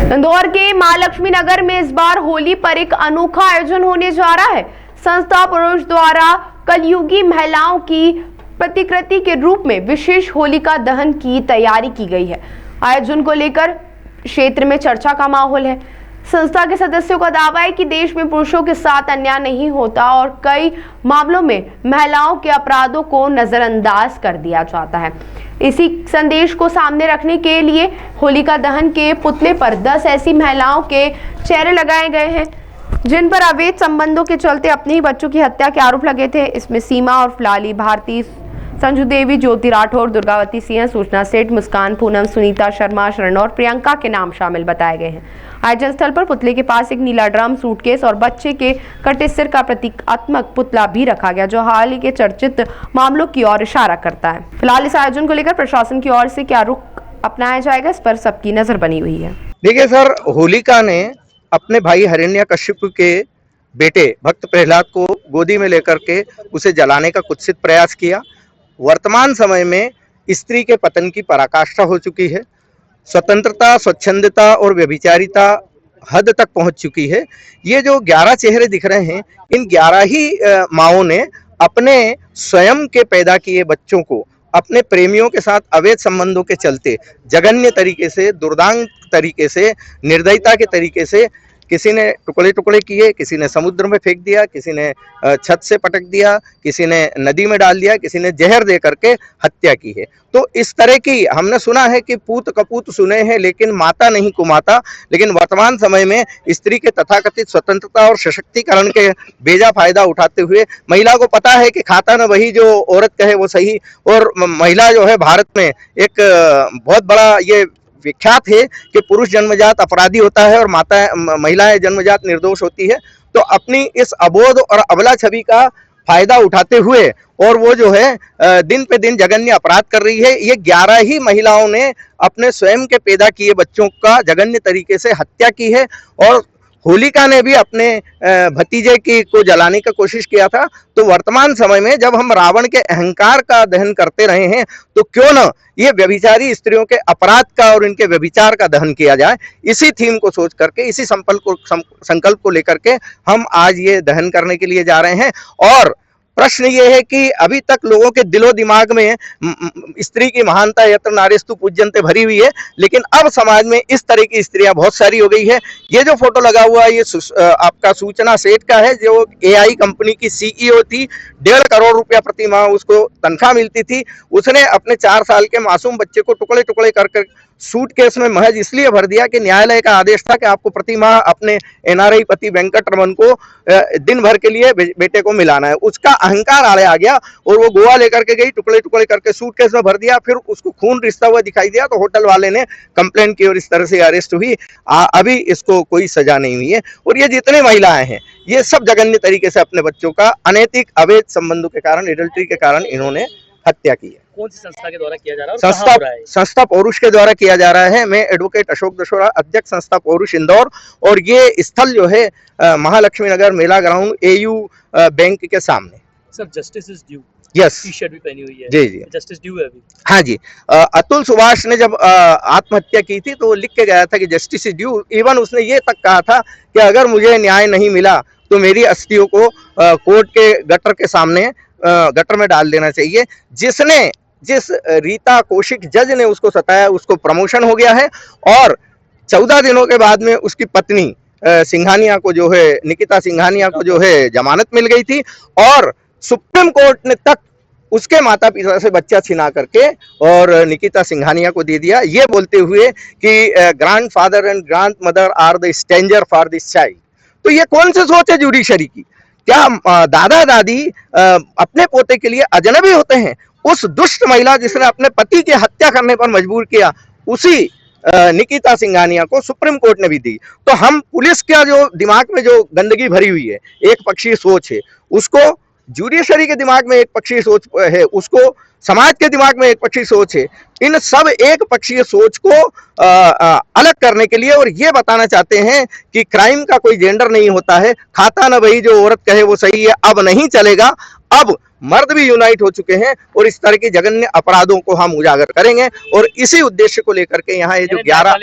इंदौर के महालक्ष्मी नगर में इस बार होली पर एक अनोखा आयोजन होने जा रहा है। संस्था पुरुष द्वारा कलयुगी महिलाओं की प्रतिकृति के रूप में विशेष होलिका दहन की तैयारी की गई है। आयोजन को लेकर क्षेत्र में चर्चा का माहौल है। संस्था के सदस्यों का दावा है कि देश में पुरुषों के साथ अन्याय नहीं होता और कई मामलों में महिलाओं के अपराधों को नजरअंदाज कर दिया जाता है। इसी संदेश को सामने रखने के लिए होलिका दहन के पुतले पर 10 ऐसी महिलाओं के चेहरे लगाए गए हैं जिन पर अवैध संबंधों के चलते अपने ही बच्चों की हत्या के आरोप लगे थे। इसमें सीमा और फलाली, भारती, संजू देवी, ज्योति राठौर, दुर्गावती सिंह, सूचना सेठ, मुस्कान, पूनम, सुनीता शर्मा, शरण और प्रियंका के नाम शामिल बताए गए हैं। आयोजन स्थल पर पुतले के पास एक नीला ड्रम, सूटकेस और बच्चे के कटे सिर का प्रतीकात्मक पुतला भी रखा गया जो हाल ही के चर्चित मामलों की ओर इशारा करता है। फिलहाल इस आयोजन को लेकर प्रशासन की ओर से क्या रुख अपनाया जाएगा, इस पर सबकी नजर बनी हुई है। देखिए सर, होलिका ने अपने भाई हिरण्यकश्यप के बेटे भक्त प्रहलाद को गोदी में लेकर के उसे जलाने का कुत्सित प्रयास किया। वर्तमान समय में स्त्री के पतन की पराकाष्ठा हो चुकी है। स्वतंत्रता, स्वच्छंदता और व्यभिचारिता हद तक पहुंच चुकी है। ये जो 11 चेहरे दिख रहे हैं, इन 11 ही माओं ने अपने स्वयं के पैदा किए बच्चों को अपने प्रेमियों के साथ अवैध संबंधों के चलते जघन्य तरीके से, दुर्दांत तरीके से, निर्दयता के तरीके से किसी ने टुकड़े टुकड़े किए, किसी ने समुद्र में फेंक दिया, किसी ने छत से पटक दिया, किसी ने नदी में डाल दिया, किसी ने जहर दे करके हत्या की है। तो इस तरह की हमने सुना है कि पूत कपूत सुने हैं लेकिन माता नहीं कुमाता। लेकिन वर्तमान समय में स्त्री के तथाकथित स्वतंत्रता और सशक्तिकरण के बेजा फायदा उठाते हुए महिला को पता है कि खाता न वही जो औरत कहे वो सही, और महिला जो है भारत में एक बहुत बड़ा ये विख्यात है कि पुरुष जन्मजात अपराधी होता है और महिलाएं जन्मजात निर्दोष होती है। तो अपनी इस अबोध और अबला छवि का फायदा उठाते हुए और वो जो है दिन पे दिन जघन्य अपराध कर रही है। ये 11 ही महिलाओं ने अपने स्वयं के पैदा किए बच्चों का जघन्य तरीके से हत्या की है। और होलिका ने भी अपने भतीजे की को जलाने का कोशिश किया था। तो वर्तमान समय में जब हम रावण के अहंकार का दहन करते रहे हैं तो क्यों न ये व्यभिचारी स्त्रियों के अपराध का और इनके व्यभिचार का दहन किया जाए। इसी थीम को सोच करके, इसी संकल्प को लेकर के हम आज ये दहन करने के लिए जा रहे हैं। और प्रश्न ये है कि अभी तक लोगों के दिलो दिमाग में स्त्री की महानता यत्र नारीस्तु पूज्यन्ते भरी हुई है, लेकिन अब समाज में इस तरह की स्त्रियां बहुत सारी हो गई है। ये जो फोटो लगा हुआ है ये आपका सूचना सेठ का है, जो AI कंपनी की CEO थी। 1.5 करोड़ रुपया प्रति माह उसको तनख्वाह मिलती थी। उसने अपने 4 साल के मासूम बच्चे को टुकड़े टुकड़े कर सूटकेस में महज इसलिए भर दिया कि न्यायालय का आदेश था कि आपको प्रति माह अपने NRI पति वेंकट रमन को दिन भर के लिए बेटे को मिलाना है। उसका अहंकार आड़े आ गया और वो गोवा लेकर के गई, टुकड़े टुकड़े करके सूटकेस में भर दिया। फिर उसको खून रिसता हुआ दिखाई दिया तो होटल वाले ने कंप्लेन की और इस तरह से अरेस्ट हुई। अभी इसको कोई सजा नहीं हुई है। और ये जितने महिलाएं हैं ये सब जघन्य तरीके से अपने बच्चों का अनैतिक अवैध संबंधों के कारण, एडल्ट्री के कारण इन्होंने हत्या की है। कौन सी संस्था के द्वारा किया जा रहा है? संस्था पौरुष के द्वारा किया जा रहा है। मैं एडवोकेट अशोक दशोरा, अध्यक्ष संस्था पौरुष इंदौर। और ये स्थल जो है Mahalakshmi Nagar Mela ground AU bank के सामने। Sir, justice is due. Yes, t-shirt भी पहनी हुई है। जी, जस्टिस ड्यू है अभी। हाँ जी। अतुल सुभाष ने जब आत्महत्या की थी तो लिख के गया था कि जस्टिस इज ड्यू। इवन उसने ये तक कहा था कि अगर मुझे न्याय नहीं मिला तो मेरी अस्थियों को कोर्ट के गटर के सामने गटर में डाल देना चाहिए। जिस रीता कौशिक जज ने उसको सताया उसको प्रमोशन हो गया है। और 14 दिनों के बाद में उसकी पत्नी सिंघानिया को जो है, निकिता सिंघानिया को जो है जमानत मिल गई थी। और सुप्रीम कोर्ट ने तक उसके माता पिता से बच्चा छिना करके और निकिता सिंघानिया को दे दिया, ये बोलते हुए कि grandfather and grandmother are the stranger for this child. तो ये कौन सी सोच है जुडिशरी की? क्या दादा दादी अपने पोते के लिए अजनबी होते हैं? उस दुष्ट महिला जिसने अपने पति की हत्या करने पर मजबूर किया, उसी निकिता सिंघानिया को सुप्रीम कोर्ट ने भी दी। तो हम पुलिस का जो दिमाग में जो गंदगी भरी हुई है, एक पक्षीय सोच है, उसको जुडिशरी के दिमाग में एक पक्षीय सोच है, उसको समाज के दिमाग में एक पक्षीय सोच है। इन सब एक पक्षीय सोच को अलग करने के लिए और ये बताना चाहते हैं कि क्राइम का कोई जेंडर नहीं होता है। खाता न वही जो औरत कहे वो सही है, अब नहीं चलेगा। अब मर्द भी यूनाइट हो चुके हैं और इस तरह की जघन्य अपराधों को हम उजागर करेंगे और इसी उद्देश्य को लेकर के यहाँ ये जो 11